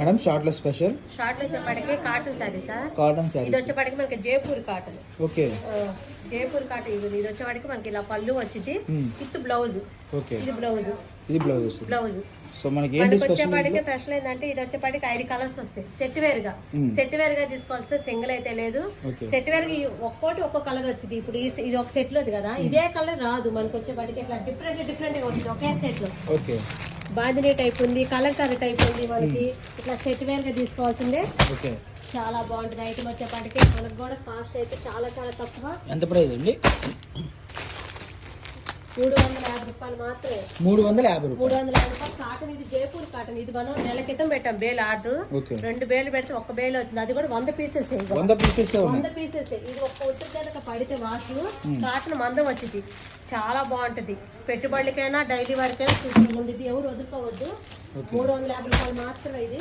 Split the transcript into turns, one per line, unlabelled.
Madam short లో special
వచ్చేప్పటికి cotton sari sir.
Cotton sari
ఇది వచ్చేప్పటికి మనకి Jaipur cotton.
Okay
Jaipur cotton. ఇది వచ్చేప్పటికి మనకి ఇలా పళ్ళు వచ్చింది విత్ బ్లౌజ్.
ఓకే
ఇది బ్లౌజ్.
బ్లౌజ్ సో మనకి
వచ్చేప్పటికి స్పెషల్ ఏంటంటే ఇది వచ్చేప్పటికి 5 కలర్స్ వస్తాయి సెట్ వేర్ గా. సెట్ వేర్ గా తీసుకోవాల్సి సింగిల్ అయితే లేదు. సెట్ వేర్ గా ఒక్కో కలర్ వచ్చింది. ఇప్పుడు ఇది ఒక సెట్ లోది కదా, ఇదే కలర్ రాదు మనకు వచ్చేప్పటికి ఇట్లా డిఫరెంట్ గా వచ్చింది ఒకే సెట్ లో.
ఓకే
బాందిని టైప్ ఉంది, కలంకారీ టైప్ ఉంది. మనకి ఇట్లా సెట్ వేర్ గా తీసుకోవాల్సిందే.
ఓకే
చాలా బాగుంటుంది ఐటమ్ వచ్చేప్పటికి. మనకు కూడా కాస్ట్ అయితే చాలా తక్కువ.
ఎంత ప్రైస్ అండి?
350 రూపాయలు మాత్రమే.
350
రూపాయలు కాటన్. ఇది జైపూర్ కాటన్. ఇది మనం నెల క్రితం పెట్టాం బేల్ ఆర్డర్. 2 బేలు పెడితే 1 బేలు వచ్చింది. అది కూడా 100 పీసెస్. 100 పీసెస్. ఇది ఒక్క ఉత్తర కనుక పడితే వాష్ కాటన్ మందం వచ్చింది. చాలా బాగుంటది. పెట్టుబడులకైనా డైలీ వరకైనా సూపర్ ఉండేది. ఎవరు వదులుకోవద్దు. 350 రూపాయలు మాత్రమే ఇది.